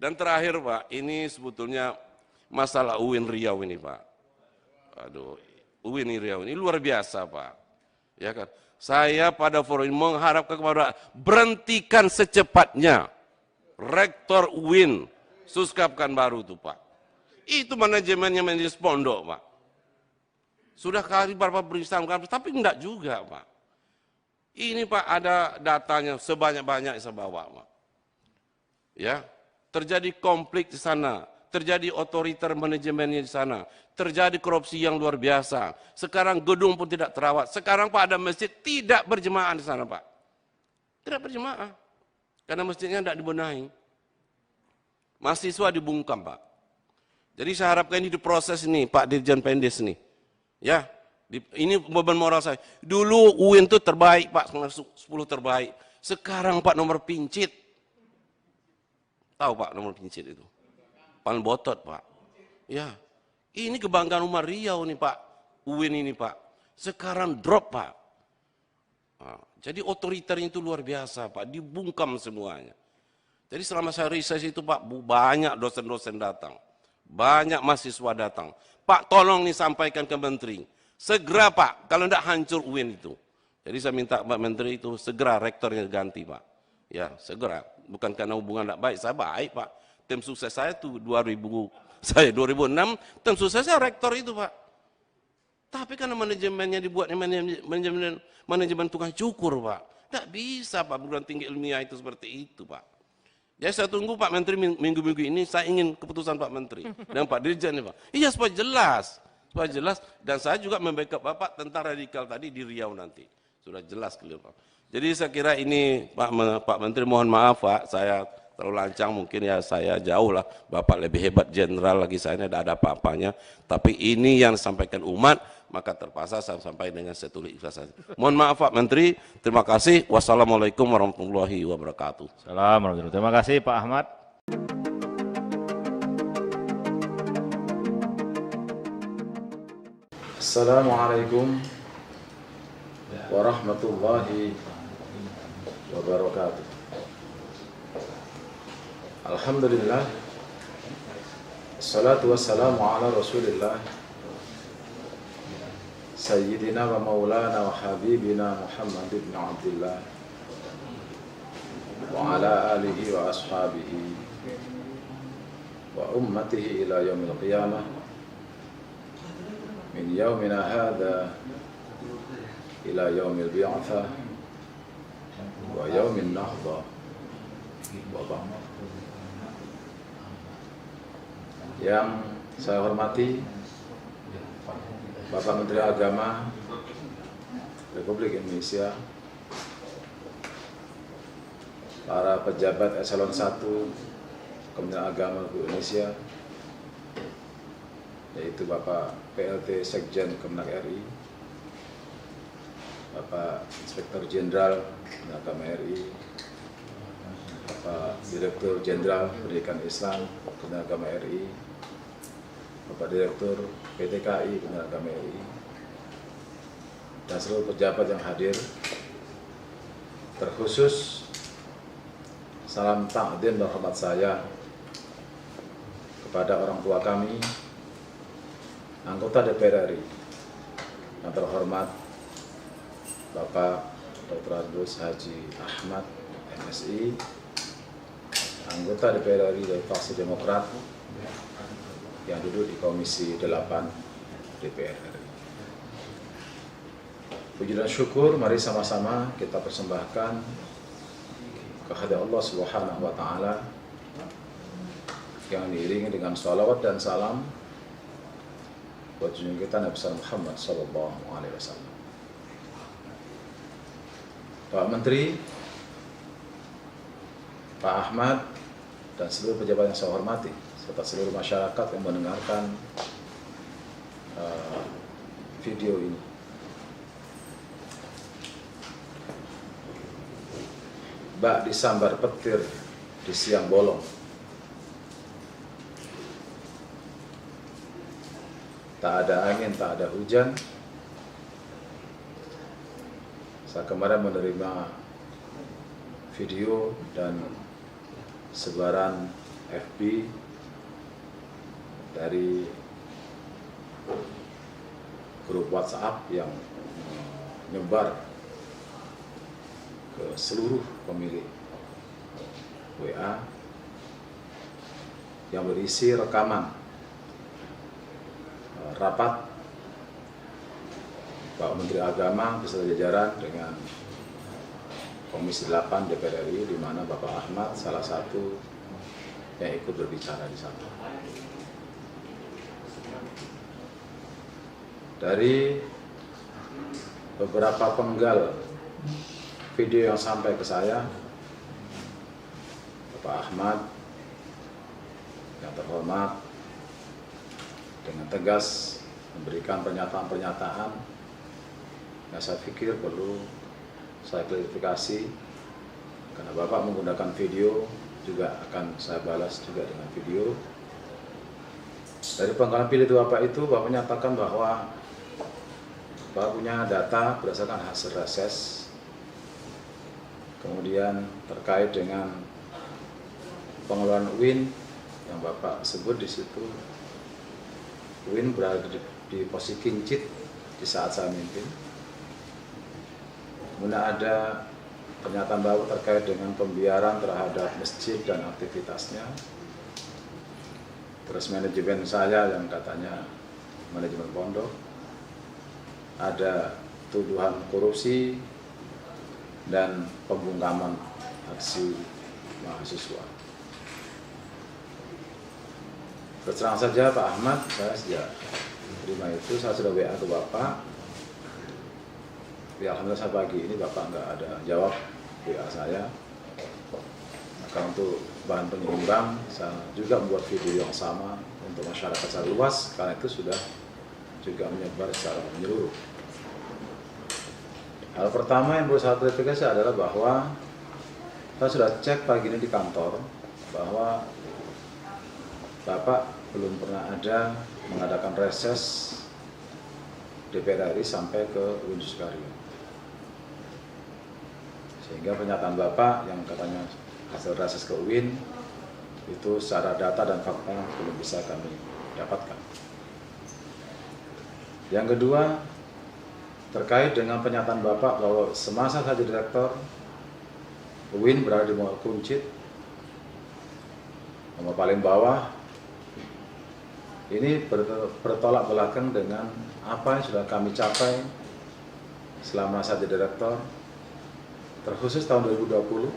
Dan terakhir Pak, ini sebetulnya masalah UIN Riau ini Pak. Aduh, UIN Riau ini luar biasa Pak. Ya kan? Saya pada forum ini mengharapkan kepada berhentikan secepatnya Rektor UIN, Suskapkan baru itu Pak. Itu manajemennya manajemen pondok Pak. Sudah kali berapa berisam, tapi enggak juga Pak. Ini Pak ada datanya sebanyak-banyak saya bawa Pak. Ya, terjadi konflik di sana, terjadi otoriter manajemennya di sana, terjadi korupsi yang luar biasa. Sekarang gedung pun tidak terawat. Sekarang Pak ada masjid tidak berjemaah di sana Pak. Tidak berjemaah. Karena masjidnya tidak dibenahi. Mahasiswa dibungkam Pak. Jadi saya harapkan ini diproses ini Pak Dirjen Pendes nih. Ya, ini beban moral saya. Dulu UIN itu terbaik Pak, 10 terbaik. Sekarang Pak nomor pincit. Tahu Pak nomor pincit itu? Paling botot Pak. Ya, ini kebanggaan umat Riau nih Pak. UIN ini Pak. Sekarang drop Pak. Nah, jadi otoriternya itu luar biasa Pak. Dibungkam semuanya. Jadi selama saya riset itu Pak, banyak dosen-dosen datang. Banyak mahasiswa datang. Pak tolong nih sampaikan ke Menteri. Segera Pak, kalau tidak hancur UIN itu. Jadi saya minta Pak Menteri itu segera rektornya ganti Pak. Ya segera, bukan karena hubungan tidak baik, saya baik Pak. Tim sukses saya itu 2006, tim sukses saya rektor itu Pak. Tapi karena manajemennya dibuat manajemen tukang cukur Pak. Tidak bisa Pak, perguruan tinggi ilmiah itu seperti itu Pak. Jadi saya tunggu Pak Menteri minggu-minggu ini, saya ingin keputusan Pak Menteri dan Pak Dirjen nih Pak. Iya supaya jelas, dan saya juga membackup Bapak tentang radikal tadi di Riau nanti. Sudah jelas clear Pak. Jadi saya kira ini Pak Menteri mohon maaf Pak, saya terlalu lancang mungkin ya, saya jauh lah. Bapak lebih hebat jenderal lagi, saya ini tidak ada apa-apanya. Tapi ini yang disampaikan umat, maka terpaksa saya sampaikan dengan setulis ikhlas. Mohon maaf Pak Menteri, terima kasih. Wassalamualaikum warahmatullahi wabarakatuh. Assalamualaikum. Terima kasih Pak Ahmad. Assalamualaikum warahmatullahi wabarakatuh. Alhamdulillah, assalatu wassalamu ala rasulillah Sayyidina wa maulana wa habibina Muhammad ibn Abdullah wa ala alihi wa ashabihi wa ummatihi ila yaumil qiyamah min yaumina hadha ila yaumil bi'athah wa yaumin nahda wa ba'd. Yang saya hormati Bapak Menteri Agama Republik Indonesia, para pejabat eselon 1 Kementerian Agama Republik Indonesia, yaitu Bapak PLT Sekjen Kemenak RI, Bapak Inspektur Jenderal Kementerian Agama RI, Bapak Direktur Jenderal Pendidikan Islam Kementerian Agama RI, Bapak Direktur PT KAI Kementerian Agama RI, dan seluruh pejabat yang hadir, terkhusus salam takdim dan hormat saya kepada orang tua kami, anggota DPR RI yang terhormat Bapak Dr. Agus Haji Ahmad MSI, anggota DPR RI dari fraksi Demokrat yang duduk di Komisi 8 DPR RI. Puji dan syukur mari sama-sama kita persembahkan kehadirat Allah Subhanahu wa taala yang diiringi dengan shalawat dan salam buat junjungan kita Nabi besar Muhammad sallallahu alaihi wasallam. Pak Menteri, Pak Ahmad, dan seluruh pejabat yang saya hormati, serta seluruh masyarakat yang mendengarkan video ini. Bak disambar petir di siang bolong. Tak ada angin, tak ada hujan. Saya kemarin menerima video dan sebaran FB, dari grup WhatsApp yang menyebar ke seluruh pemilik WA yang berisi rekaman rapat Pak Menteri Agama beserta jajaran dengan Komisi 8 DPR RI, di mana Bapak Ahmad salah satu yang ikut berbicara di sana. Dari beberapa penggal video yang sampai ke saya, Bapak Ahmad yang terhormat dengan tegas memberikan pernyataan-pernyataan yang saya pikir perlu saya klarifikasi, karena Bapak menggunakan video, juga akan saya balas juga dengan video. Dari penggalan video Bapak itu, Bapak menyatakan bahwa Bapak punya data berdasarkan hasil reses, kemudian terkait dengan pengelolaan UIN yang Bapak sebut di situ, UIN berada di posisi kincit di saat saya mimpin. Kemudian ada pernyataan Bapak terkait dengan pembiaran terhadap masjid dan aktivitasnya. Terus manajemen saya yang katanya manajemen pondok. Ada tuduhan korupsi dan pembungkaman aksi mahasiswa. Terus terang saja Pak Ahmad, saya sejak terima itu saya sudah WA ke Bapak. Ya, alhamdulillah saya pagi ini Bapak nggak ada jawab WA saya. Maka untuk bahan penyeimbang, saya juga membuat video yang sama untuk masyarakat secara luas, karena itu sudah juga menyebar secara menyeluruh. Hal pertama yang perlu saya klarifikasi adalah bahwa saya sudah cek pagi ini di kantor bahwa Bapak belum pernah ada mengadakan reses DPR RI sampai ke UIN Sukario. Sehingga pernyataan Bapak yang katanya hasil reses ke UIN itu secara data dan fakta belum bisa kami dapatkan. Yang kedua, terkait dengan pernyataan Bapak bahwa semasa saya jadi direktur, UIN berada di bawah kuncit, nomor paling bawah. Ini bertolak belakang dengan apa yang sudah kami capai selama saya jadi direktur, terkhusus tahun 2020.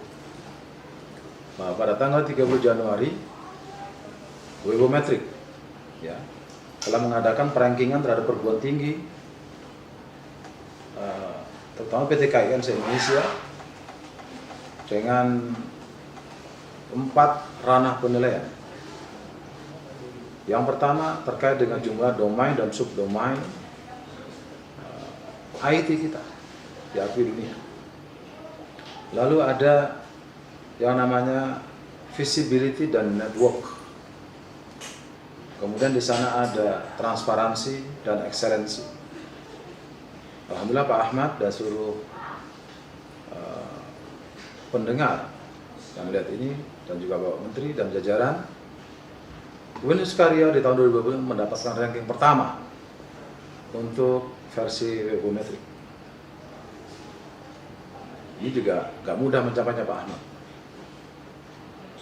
Nah, pada tanggal 30 Januari, Webometrik ya, telah mengadakan perankingan terhadap perguruan tinggi, terutama PT KIN se-Indonesia, dengan 4 ranah penilaian. Yang pertama terkait dengan jumlah domain dan subdomain IT kita diakui dunia. Lalu ada yang namanya visibility dan network. Kemudian di sana ada transparansi dan excellency. Alhamdulillah Pak Ahmad dan seluruh pendengar yang melihat ini dan juga Bapak Menteri dan jajaran, UIN Sukario di tahun 2020 mendapatkan ranking pertama untuk versi Webometrik. Ini juga gak mudah mencapainya Pak Ahmad.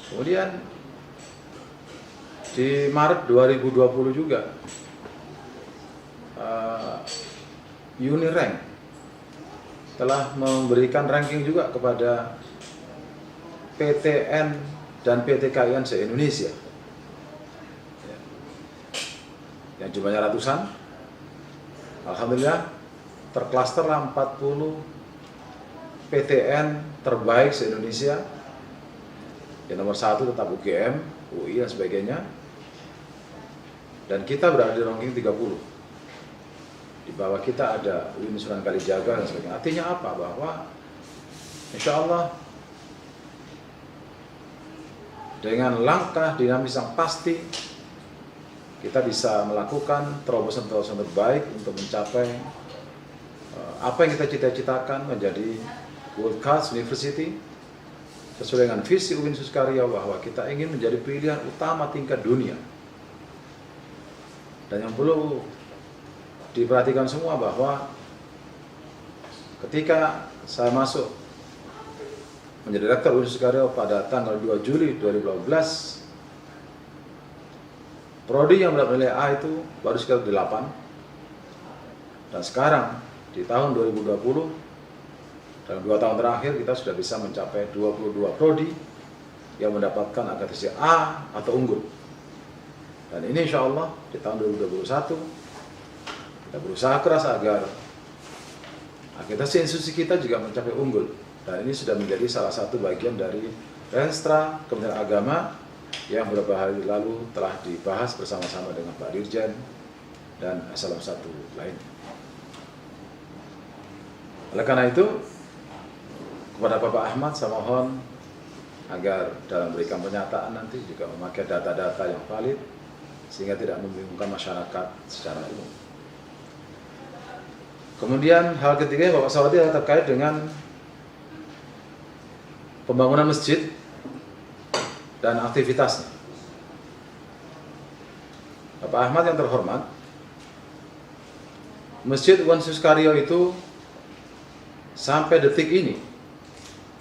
Kemudian di Maret 2020 juga Unirank telah memberikan ranking juga kepada PTN dan PT KIN se-Indonesia yang jumlahnya ratusan. Alhamdulillah terklasterlah 40 PTN terbaik se-Indonesia. Yang nomor 1 tetap UGM, UI dan sebagainya. Dan kita berada di ranking 30. Di bawah kita ada UIN Sunan Kalijaga dan sebagainya. Artinya apa? Bahwa insya Allah dengan langkah dinamis yang pasti kita bisa melakukan terobosan-terobosan terbaik untuk mencapai apa yang kita cita-citakan menjadi World Class University sesuai dengan visi UIN Suskaria bahwa kita ingin menjadi pilihan utama tingkat dunia. Dan yang perlu diperhatikan semua bahwa ketika saya masuk menjadi rektor UIN Suskaria pada tanggal 2 Juli 2012, prodi yang mendapat nilai A itu baru sekitar 8. Dan sekarang di tahun 2020, dalam 2 tahun terakhir kita sudah bisa mencapai 22 prodi yang mendapatkan akreditasi A atau unggul. Dan ini insya Allah di tahun 2021 kita berusaha keras agar akreditasi institusi kita juga mencapai unggul. Dan ini sudah menjadi salah satu bagian dari Renstra Kementerian Agama yang beberapa hari lalu telah dibahas bersama-sama dengan Pak Dirjen dan eselon 1 lainnya. Oleh karena itu, kepada Bapak Ahmad saya mohon agar dalam memberikan pernyataan nanti juga memakai data-data yang valid sehingga tidak membingungkan masyarakat secara umum. Kemudian hal ketiga yang Bapak soroti adalah terkait dengan pembangunan masjid dan aktivitasnya. Bapak Ahmad yang terhormat, Masjid UIN Suskaria itu sampai detik ini,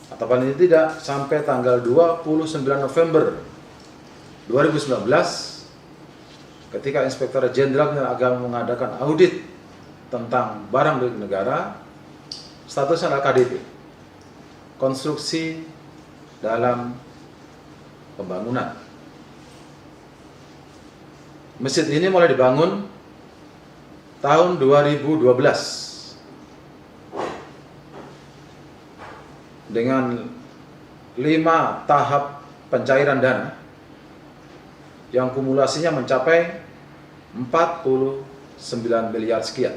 atau paling tidak sampai tanggal 29 November 2019, ketika Inspektur Jenderal Kementerian Agama mengadakan audit tentang barang milik negara, statusnya adalah KDP, konstruksi dalam pembangunan. Masjid ini mulai dibangun tahun 2012 dengan 5 tahap pencairan dana yang kumulasinya mencapai 49 miliar sekian.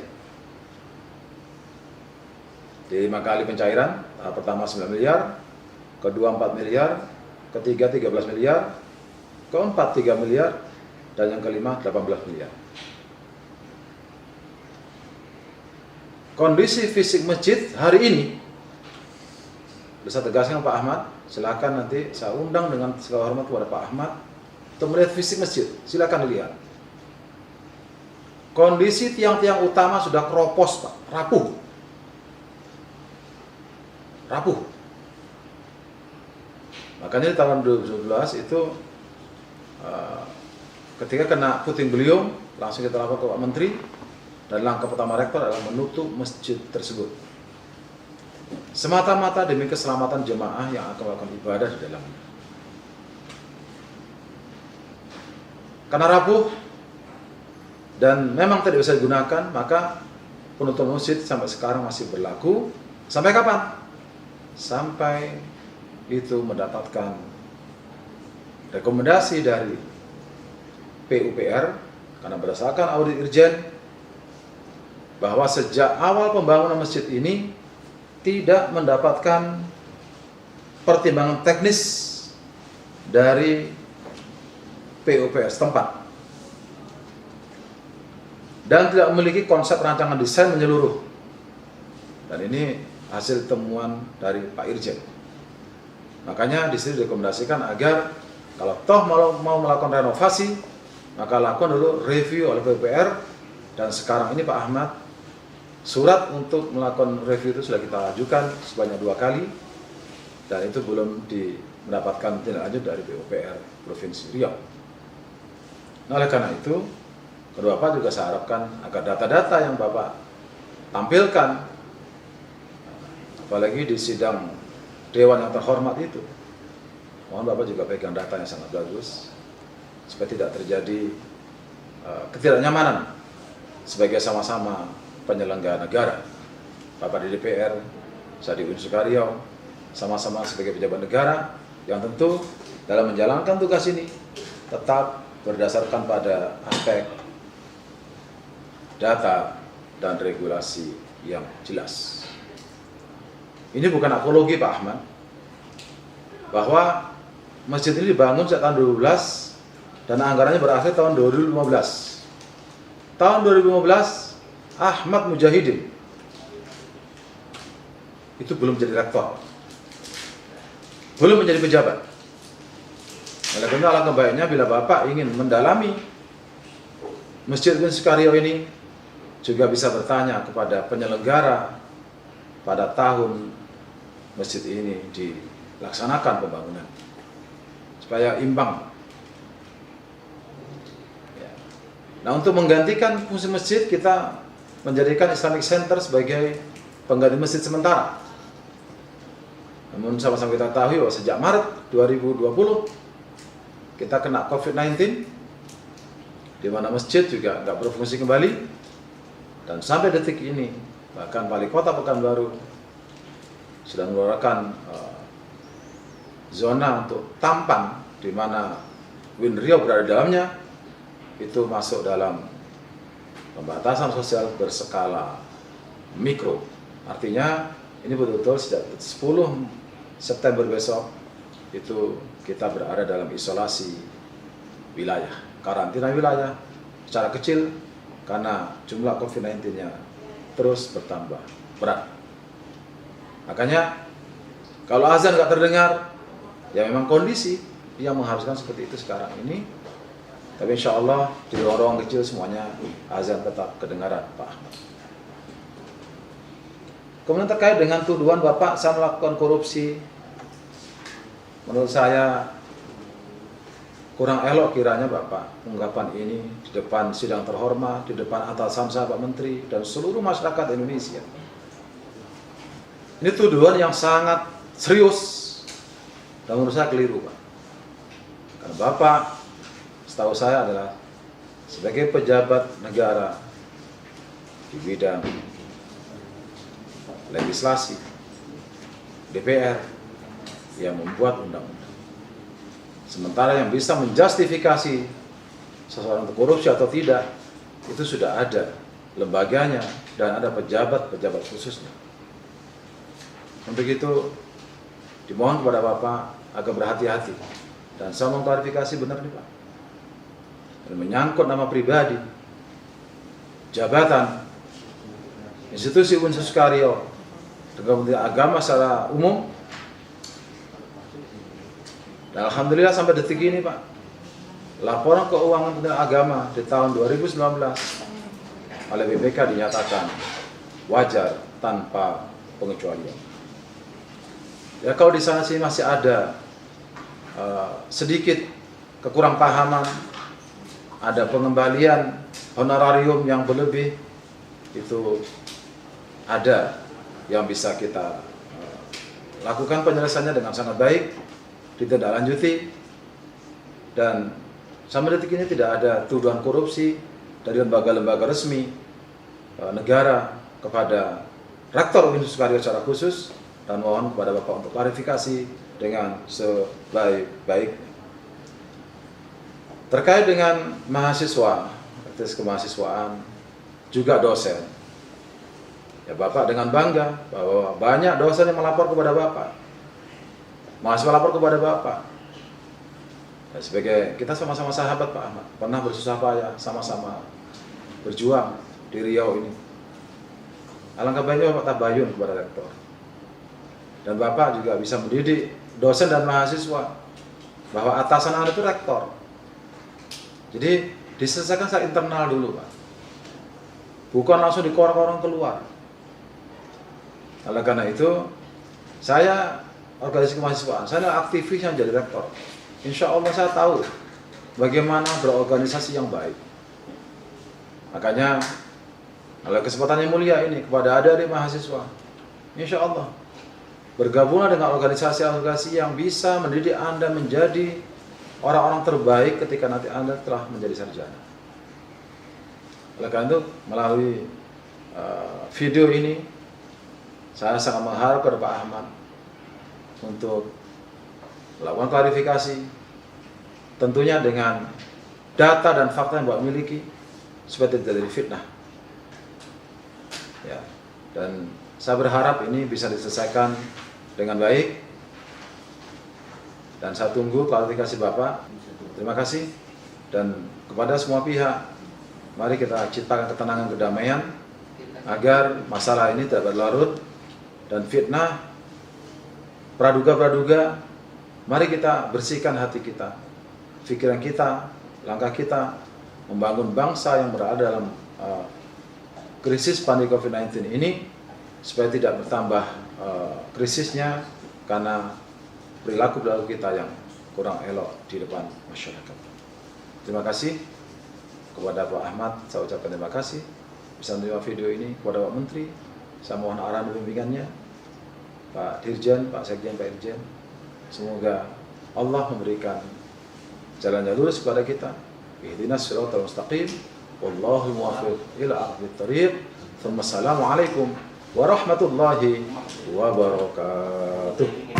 Di 5 kali pencairan, tahap pertama 9 miliar, kedua 4 miliar, ketiga 13 miliar, keempat 3 miliar, dan yang kelima 18 miliar. Kondisi fisik masjid hari ini, bisa tegaskan Pak Ahmad, silakan nanti saya undang dengan segala hormat kepada Pak Ahmad untuk melihat fisik masjid, silakan dilihat. Kondisi tiang-tiang utama sudah keropos Pak, rapuh. Makanya di tahun 2012 itu ketika kena puting beliung, langsung kita lapor ke Pak Menteri, dan langkah pertama rektor adalah menutup masjid tersebut. Semata-mata demi keselamatan jemaah yang akan melakukan ibadah di dalamnya. Karena rapuh dan memang tidak bisa digunakan, maka penutupan masjid sampai sekarang masih berlaku. Sampai kapan? Sampai itu mendapatkan rekomendasi dari PUPR, karena berdasarkan audit Irjen bahwa sejak awal pembangunan masjid ini tidak mendapatkan pertimbangan teknis dari PUPR setempat dan tidak memiliki konsep rancangan desain menyeluruh. Dan ini hasil temuan dari Pak Irjen. Makanya di sini direkomendasikan agar kalau toh mau melakukan renovasi, maka lakukan dulu review oleh PUPR. Dan sekarang ini Pak Ahmad, surat untuk melakukan review itu sudah kita ajukan sebanyak 2 kali, dan itu belum mendapatkan tindak lanjut dari PUPR Provinsi Riau. Nah, oleh karena itu, kedua Bapak juga saya harapkan agar data-data yang Bapak tampilkan, apalagi di sidang Dewan yang terhormat itu, mohon Bapak juga pegang data yang sangat bagus, supaya tidak terjadi ketidaknyamanan sebagai sama-sama penyelenggara negara. Bapak di DPR, saya di UIN Suskaria, sama-sama sebagai pejabat negara yang tentu dalam menjalankan tugas ini tetap berdasarkan pada aspek data dan regulasi yang jelas. Ini bukan apologi Pak Ahmad, bahwa masjid ini dibangun sejak tahun 2012 dan anggarannya berakhir tahun 2015. Tahun 2015 Ahmad Mujahidin itu belum jadi rektor. belum menjadi pejabat. Oleh karena alangkah baiknya bila Bapak ingin mendalami Masjid Ibn Sukaryo ini, juga bisa bertanya kepada penyelenggara pada tahun masjid ini dilaksanakan pembangunan, supaya imbang. Ya. Nah, untuk menggantikan fungsi masjid, kita menjadikan Islamic Center sebagai pengganti masjid sementara. Namun sama-sama kita ketahui bahwa sejak Maret 2020 kita kena COVID-19, di mana masjid juga nggak berfungsi kembali, dan sampai detik ini bahkan Wali Kota Pekanbaru sudah mengeluarkan zona untuk tampan, di mana Win Riau berada di dalamnya, itu masuk dalam pembatasan sosial berskala mikro. Artinya ini betul-betul sejak 10 September besok itu kita berada dalam isolasi wilayah, karantina wilayah secara kecil, karena jumlah COVID-19-nya terus bertambah berat. Makanya kalau azan nggak terdengar, ya memang kondisi yang mengharuskan seperti itu sekarang ini. Tapi insya Allah di ruang kecil semuanya azan tetap kedengaran, Pak Ahmad. Kemudian terkait dengan tuduhan Bapak saya melakukan korupsi, menurut saya kurang elok kiranya Bapak ungkapan ini di depan sidang terhormat, di depan atasan saya Pak Menteri dan seluruh masyarakat Indonesia. Ini tuduhan yang sangat serius dan menurut saya keliru, Pak. Karena Bapak setahu saya adalah sebagai pejabat negara di bidang legislasi, DPR, yang membuat undang-undang. Sementara yang bisa menjustifikasi seseorang untuk korupsi atau tidak, itu sudah ada lembaganya dan ada pejabat-pejabat khususnya. Untuk itu, dimohon kepada Bapak agar berhati-hati. Dan saya mau klarifikasi benar nih Pak. Dan menyangkut nama pribadi, jabatan, institusi Unsur Sukaryo, dengan Kementerian Agama secara umum. Dan alhamdulillah sampai detik ini Pak, laporan keuangan Kementerian Agama di tahun 2019 oleh BPK dinyatakan wajar tanpa pengecualian. Ya kalau di sana sih masih ada sedikit kekurangpahaman, ada pengembalian honorarium yang berlebih, itu ada yang bisa kita lakukan penyelesaiannya dengan sangat baik, ditindaklanjuti, dan sampai detik ini tidak ada tuduhan korupsi dari lembaga-lembaga resmi negara kepada Rektor Unsur Sukaryo secara khusus, dan mohon kepada Bapak untuk klarifikasi dengan sebaik-baik. Terkait dengan mahasiswa, aktivitas kemahasiswaan, juga dosen. Ya Bapak dengan bangga bahwa banyak dosen yang melapor kepada Bapak, mahasiswa lapor kepada Bapak. Ya, sebagai kita sama-sama sahabat Pak Ahmad, pernah bersusah payah, sama-sama berjuang di Riau ini. Alangkah baiknya Bapak tabayun kepada rektor. Dan Bapak juga bisa mendidik dosen dan mahasiswa bahwa atasan Anda itu rektor. Jadi diselesaikan secara internal dulu Pak, bukan langsung dikorong-korong keluar. Oleh karena itu, saya organisasi kemahasiswaan, saya adalah aktivis yang jadi rektor. Insya Allah saya tahu bagaimana berorganisasi yang baik. Makanya, oleh kesempatan yang mulia ini kepada adik-adik mahasiswa, insya Allah bergabunglah dengan organisasi-organisasi yang bisa mendidik Anda menjadi orang-orang terbaik ketika nanti Anda telah menjadi sarjana. Oleh karena itu, melalui video ini, saya sangat mengharap kepada Pak Ahmad untuk melakukan klarifikasi, tentunya dengan data dan fakta yang Bapak miliki, supaya tidak terjadi fitnah. Ya, dan saya berharap ini bisa diselesaikan dengan baik, dan saya tunggu klarifikasi Bapak. Terima kasih, dan kepada semua pihak, mari kita ciptakan ketenangan, kedamaian, agar masalah ini tidak berlarut, dan fitnah, praduga-praduga Mari kita bersihkan hati kita, pikiran kita, langkah kita, membangun bangsa yang berada dalam krisis pandemi COVID-19 ini, supaya tidak bertambah krisisnya karena perilaku kita yang kurang elok di depan masyarakat. Terima kasih kepada Pak Ahmad, saya ucapkan terima kasih bisa menerima video ini. Kepada Pak Menteri, saya mohon arahan dan bimbingannya. Pak Dirjen, Pak Sekjen, Pak Irjen, semoga Allah memberikan jalan yang lurus kepada kita. Ihdinas siratal mustaqim, wallahu muwaffiq ila aqwamit thoriq. Assalamualaikum warahmatullahi wabarakatuh.